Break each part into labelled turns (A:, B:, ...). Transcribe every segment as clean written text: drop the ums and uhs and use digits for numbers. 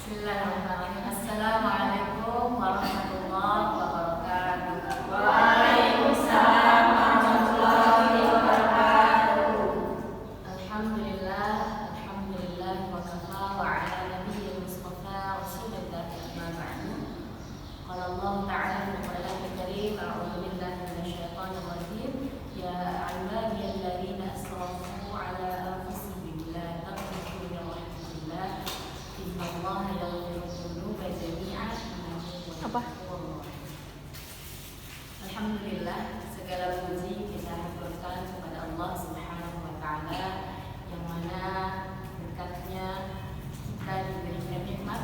A: Bismillahirrahmanirrahim. Assalamualaikum warahmatullahi wabarakatuh.
B: Waalaikumsalam warahmatullahi wabarakatuh.
A: Alhamdulillah, alhamdulillah wa kafa wa ala nabiyyil mustafa rasulillah amma ba'du. Qala Allah ta'ala fil Qur'anil Karim, a'udzu billahi minasyaitonir rajim. Ya ibadiyalladzina asrafu ala anfusihim la taqnatu min rahmatillah. Innallaha yaghfiru dzunuba jami'an innahu huwal ghafurur rahim. Alhamdulillah, segala puji kita haturkan kepada Allah Subhanahu wa taala yang mana berkatnya kita diberikan nikmat,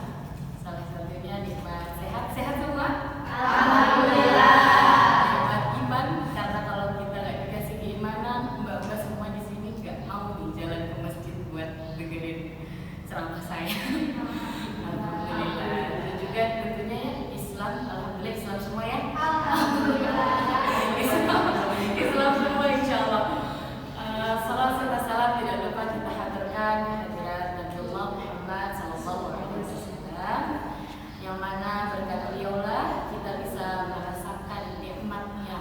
A: salah satunya nikmat sehat semua.
B: Alhamdulillah.
A: Nikmat iman, karena kalau kita nggak dikasih keimanan, mbak-mbak semua di sini nggak mau di jalan ke masjid buat dengerin ceramah saya. Alhamdulillah. Dan juga tentunya ya Islam, alhamdulillah Islam semua ya. Islam semua insyaallah. Salawat serta salam tidak lupa kita haturkan kehadirat Nabiullah Muhammad sallallahu alaihi wasallam, yang mana berkat beliaulah kita bisa merasakan nikmatnya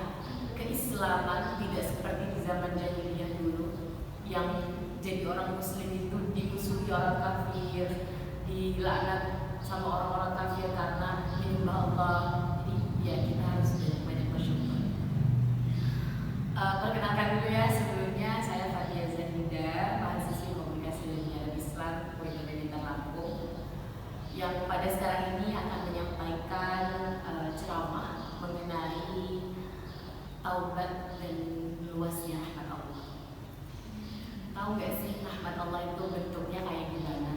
A: keislaman, tidak seperti di zaman jahiliyah dulu yang jadi orang muslim itu dimusuhi orang kafir, dilaknat sama orang-orang kafir karena menyembah Allah. Jadi ya kita harus banyak bersyukur. Perkenalkan dulu ya, sebelumnya saya Fadia Zahida, mahasiswi komunikasi dan penyiaran Islam UIN Lampung, yang pada sekarang ini akan menyampaikan ceramah mengenai taubat dan luasnya rahmat Allah. Tahu nggak sih rahmat Allah itu bentuknya kayak gimana?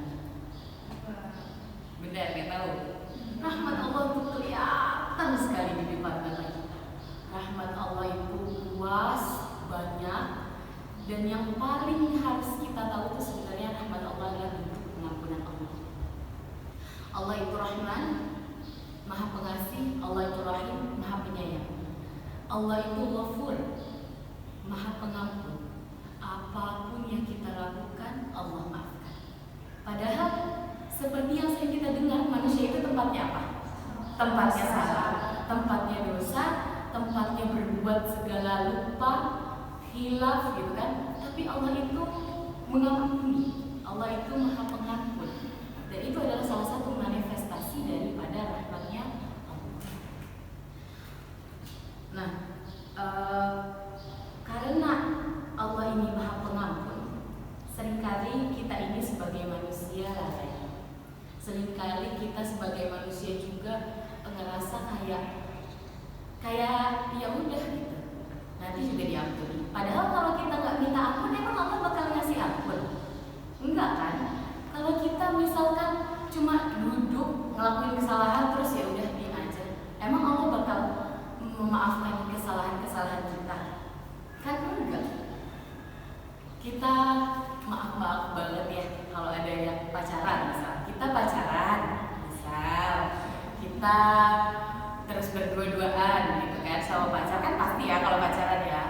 A: Benar nggak tahu? Rahmat Allah itu kelihatan sekali di depan mata kita. Rahmat Allah itu luas, banyak, dan yang paling harus kita tahu itu sebenarnya rahmat Allah adalah bentuk pengampunan Allah. Allah itu Rahman, Maha Pengasih. Allah itu Rahim, Maha Penyayang. Allah itu Ghafur, Maha Pengampun. Apapun yang kita lakukan, Allah maafkan. Padahal seperti yang sering kita dengar, manusia itu tempatnya apa? Tempatnya salah, tempatnya dosa, tempatnya berbuat segala lupa, khilaf gitu kan. Tapi Allah itu mengampuni, Allah itu Maha Pengampun. Dan itu adalah salah satu manifestasi daripada rahmatnya Allah. Nah, karena Allah ini Maha Pengampun, seringkali kita ini sebagai manusia lalai. Seringkali kita sebagai manusia juga ngerasa kayak ya udah gitu, nanti juga diampuni. Padahal kalau kita nggak minta ampun, emang Allah bakal ngasih ampun? Enggak kan? Kalau kita misalkan cuma duduk ngelakuin kesalahan terus ya udah diam aja, emang Allah bakal memaafkan kesalahan kita? Kan enggak. Kita maaf banget ya kalau ada yang pacaran, misal kita pacaran, misal kita terus berdua-duaan gitu kan sama pacar, kan pasti ya kalau pacaran ya.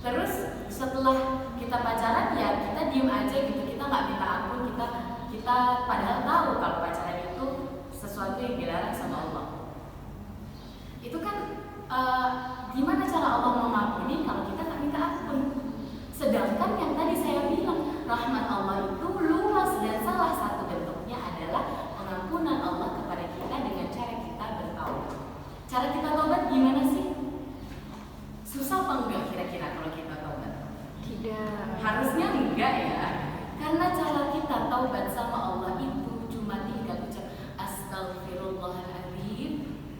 A: Terus setelah kita pacaran ya kita diem aja gitu, kita nggak minta ampun, kita padahal tahu kalau pacaran itu sesuatu yang dilarang sama Allah. Itu kan gimana cara Allah mengampuni kalau kita nggak minta ampun? Sedangkan yang tadi saya bilang, rahmat Allah itu luas, dan salah satu bentuknya adalah pengampunan Allah kepada kita dengan cara kita bertaubat. Cara kita taubat gimana sih? Susah apa enggak kira-kira kalau kita taubat?
B: Tidak.
A: Harusnya enggak ya. Karena cara kita taubat sama Allah itu cuma tinggal ucap Astaghfirullahaladzim,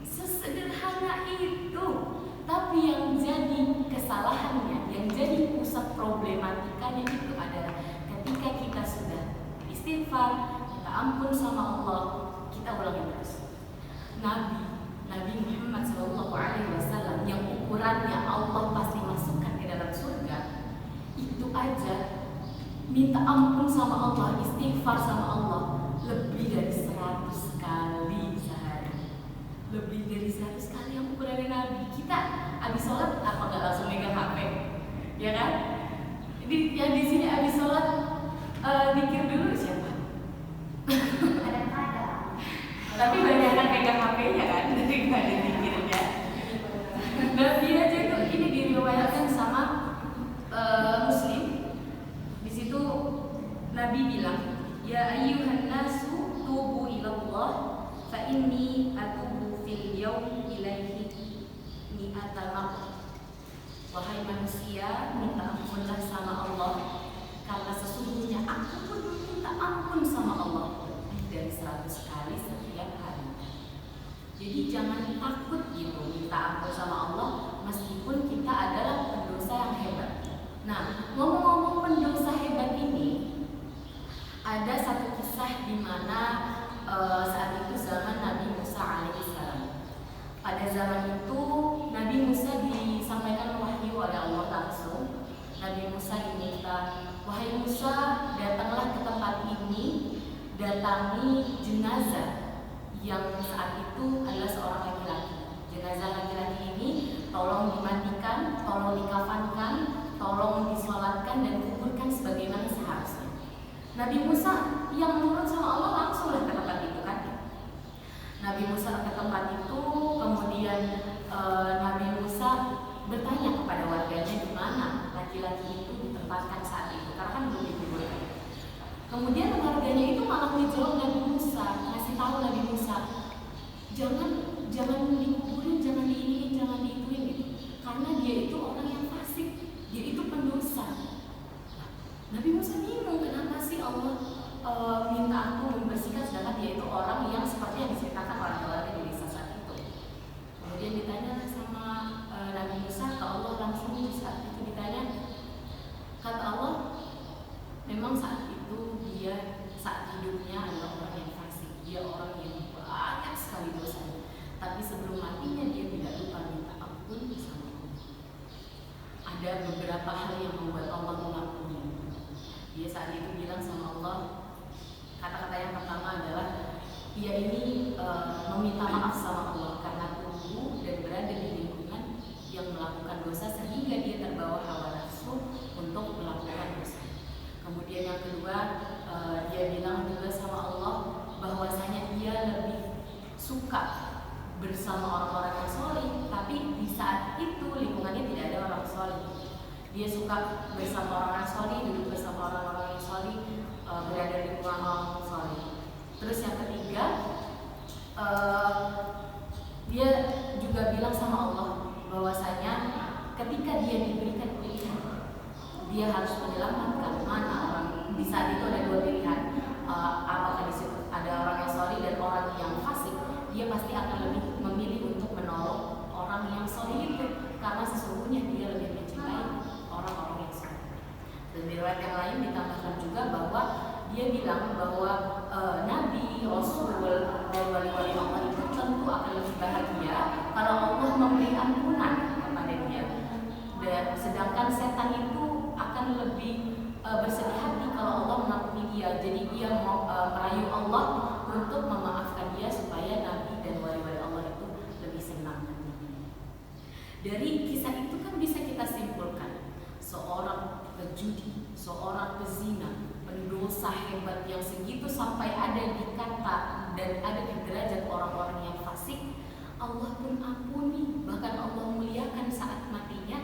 A: sesederhana itu. Tapi yang jadi kesalahannya, yang jadi pusat problematikanya itu adalah ketika kita sudah istighfar, kita ampun sama Allah, kita ulangi terus. Nabi Muhammad SAW yang ukurannya Allah pasti masukkan ke dalam surga, itu aja minta ampun sama Allah, istighfar sama Allah lebih dari 100 kali sehari. Lebih dari 100 kali yang ukurannya Nabi. Kita habis sholat apa nggak langsung megang HP, ya kan? Yang di sini habis sholat dikir dulu siapa?
B: Ada
A: inni atubu fil yaum ilaihi mi'ata marrah. Wahai manusia, minta ampunlah sama Allah, karena sesungguhnya aku pun minta ampun sama Allah lebih dari 100 kali setiap hari. Jadi jangan takut gitu minta ampun sama Allah meskipun kita adalah pendosa yang hebat. Nah, ngomong-ngomong pendosa hebat ini, ada satu kisah di mana saat itu zaman Nabi Musa alaihissalam. Pada zaman itu Nabi Musa disampaikan wahyu oleh Allah langsung. Nabi Musa diminta, wahai Musa, datanglah ke tempat ini, datangi jenazah yang saat itu adalah seorang laki-laki. Jenazah laki-laki ini tolong dimandikan, tolong dikafankan, tolong disolatkan dan kuburkan sebagaimana seharusnya. Nabi Musa yang nurut sama Allah langsunglah ke tempat itu kan. Nabi Musa ke tempat itu, kemudian Nabi Musa bertanya kepada warganya di mana laki-laki itu ditempatkan saat itu, karena kan belum dikuburkan. Kemudian warganya itu malah menjawab Nabi Musa, ngasih tahu Nabi Musa, jangan dikuburin, jangan diiniin, jangan diituin gitu, karena dia itu orang yang fasik, dia itu pendosa. Nabi Musa bingung, kenapa sih Allah minta aku membersihkan sedangkan dia itu orang yang seperti yang diceritakan warga-warga di desa saat itu. Kemudian ditanya sama Nabi Musa ke Allah langsung di saat itu ditanya, kata Allah, memang saat itu dia saat hidupnya adalah orang yang fasik, dia orang yang banyak sekali dosanya, tapi sebelum matinya dia tidak lupa minta ampun sama Allah. Ada beberapa hal yang membuat Allah mengampuni. Dia saat itu bilang sama Allah, kata-kata yang pertama adalah dia ini meminta maaf sama Allah karena tumbuh dan berada di lingkungan yang melakukan dosa sehingga dia terbawa hawa nafsu untuk melakukan dosa. Kemudian yang kedua, dia bilang juga sama Allah bahwasanya dia lebih suka bersama orang-orang yang soleh, tapi di saat itu lingkungannya tidak ada orang soleh. Dia suka bersama orang yang soleh, duduk bersama orang-orang yang soleh, berada di lingkungan orang soleh. Terus yang ketiga, dia juga bilang sama Allah bahwasanya ketika dia diberikan pilihan, dia harus menyelamatkan mana orang. Di saat itu ada dua pilihan, apakah di situ ada orang yang soleh dan orang yang fasik, dia pasti akan lebih memilih untuk menolong orang yang soleh itu, karena sesungguhnya dia lebih mencintai orang-orang yang soleh. Dan di riwayat yang lain ditambahkan juga bahwa dia bilang bahwa Nabi, Rasul, dan wali-wali Allah itu tentu akan lebih bahagia kalau Allah memberi ampunan kepada dia. Dan sedangkan setan itu akan lebih bersedih hati kalau Allah mengampuni dia. Jadi dia mau merayu Allah untuk memaafkan dia supaya Nabi dan wali-wali Allah itu lebih senang. Dari kisah itu kan bisa kita simpulkan, seorang pejudi, seorang pezina, pendosa hebat yang segitu sampai ada di kata dan ada di derajat orang-orang yang fasik, Allah pun ampuni, bahkan Allah muliakan saat matinya.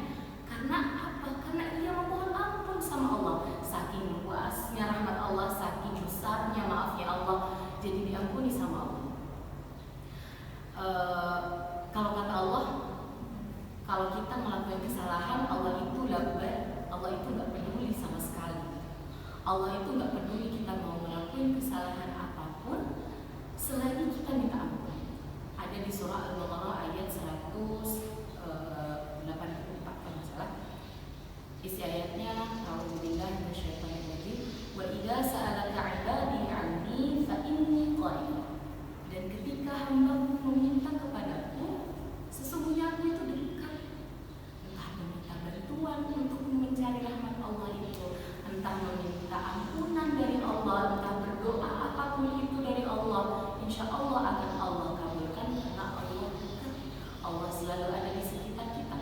A: Karena apa? Karena ia memohon ampun sama Allah. Saking luasnya rahmat Allah, saking besarnya maafnya Allah, jadi diampuni sama Allah. Kalau kata Allah, kalau kita melakukan kesalahan, Allah itu labar, Allah itu nggak peduli sama sekali. Allah itu nggak peduli kita mau melakukan kesalahan apapun selagi kita minta ampun. Ada di surah Al-Baqarah ayat 184 kalau salah. Isi ayatnya, A'udzubillahi minasyaitonirrajim, wa idza sa'alaka 'ibadi 'anni fa inni qarib. Dan ketika hamba meminta kepadaku, sesungguhnya aku itu dekat. Entah meminta bantuan untuk mencari rahmat Allah itu, entah meminta ampunan dari Allah, entah berdoa apapun itu dari Allah, insya Allah akan Allah kabulkan karena Allah dekat. Allah selalu ada di sekitar kita.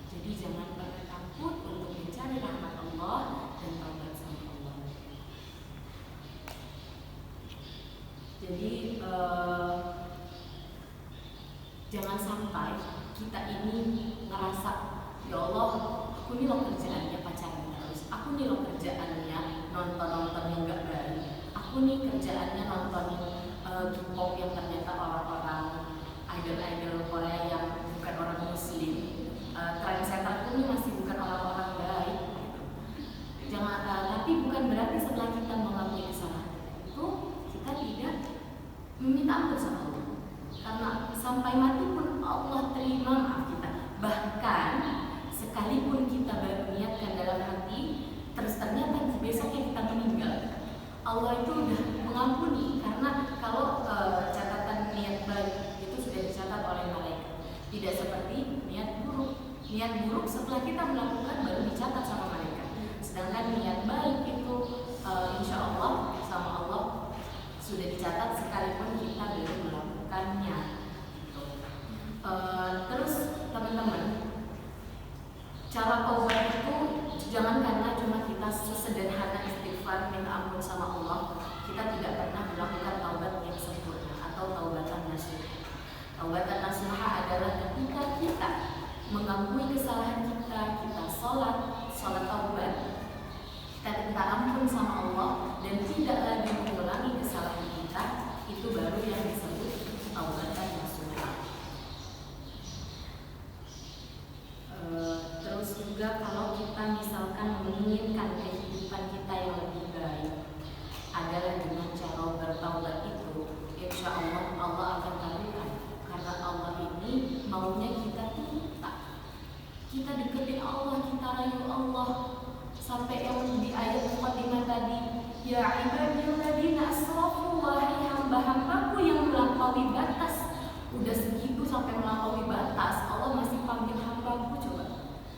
A: Jadi jangan pernah takut untuk mencari rahmat Allah dan taubat sama Allah. Jadi jangan sampai kita ini ngerasa, ya Allah, aku ini loh kerjaannya pacaran terus, aku nih loh kerjaannya nonton yang gak baik, aku nih kerjaannya nontonin K-pop yang ternyata orang-orang meminta ampun sama Allah. Karena sampai mati pun Allah terima maaf kita. Bahkan sekalipun kita baru niatkan dalam hati, terus ternyata besoknya kita meninggal, Allah itu udah mengampuni. Karena kalau catatan niat baik itu sudah dicatat oleh malaikat. Tidak seperti niat buruk. Niat buruk setelah kita melakukan baru dicatat sama malaikat. Sedangkan niat baik itu insya Allah sama Allah sudah dicatat sekalipun kita belum melakukannya. Gitu. Terus teman-teman, cara taubat itu jangan karena cuma kita sesederhana istighfar minta ampun sama Allah, kita tidak pernah melakukan taubat yang sempurna atau taubatan nasuha. Taubatan nasuha adalah ketika kita mengakui kesalahan kita, kita sholat taubat, kita minta ampun sama Allah dan tidak lagi mengulangi kesalahan kita, itu baru yang disebut taubatan nasuha. Terus juga kalau kita misalkan menginginkan kehidupan kita yang lebih baik adalah dengan cara bertaubat itu, insya Allah Allah akan kabulkan. Karena Allah ini maunya kita kita deketin Allah, kita rayu Allah. Sampai yang di ayat muqaddimah tadi, ya ibadilladzina asrafu, wahai hamba-hambaku yang melampaui batas. Udah segitu sampai melampaui batas, Allah masih panggil hambaku. Coba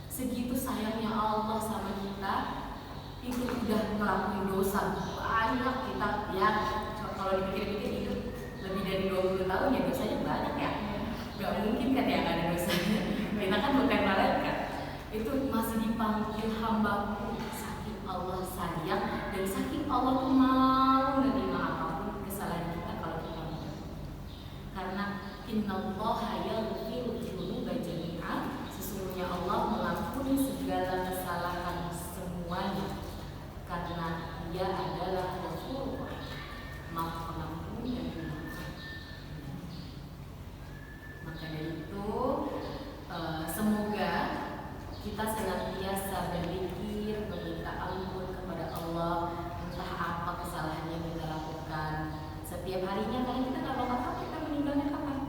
A: segitu sayangnya Allah sama kita, itu udah ngelakuin dosa banyak. Kita ya kalau dipikir-pikir hidup lebih dari 20 tahun ya dosanya banyak ya. Gak mungkin kan ya gak ada dosanya. Kita kan bukan malaikat. Itu masih dipanggil hambaku. Saking Allah sayang dan saking Allah tuh mau menerima apapun kesalahan kita kalau kita mau. Karena innallaha yaghfiru dzunuba jami'a, sesungguhnya Allah mengampuni segala kesalahan semuanya. Karena Dia adalah Ghafur, Maha Pengampun dan Pemaaf. Maka dari itu semoga kita senantiasa berpikir meminta ampun kepada Allah entah apa kesalahan yang kita lakukan setiap harinya, karena kita nggak bakal tahu kita meninggalnya kapan.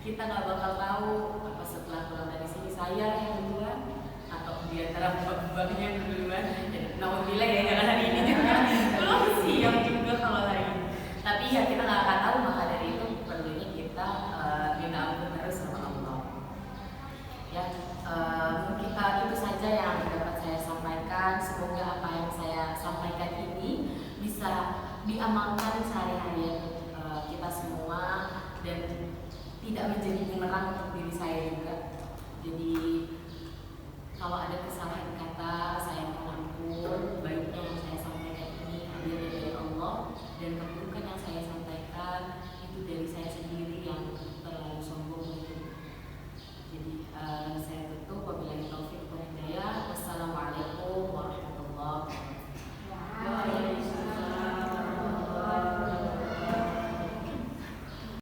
A: Kita nggak bakal tahu apa setelah pulang dari sini saya yang duluan atau di antara mbak-mbaknya yang duluan. Dan nauzubillah ya, karena hari ini juga belum siap juga kalau hari ini. Tapi ya kita nggak akan tahu, maka dari itu perlunya kita minta ampun terus sama Allah. Ya, kita itu saja yang dapat saya sampaikan. Semoga apa yang saya sampaikan ini bisa diamalkan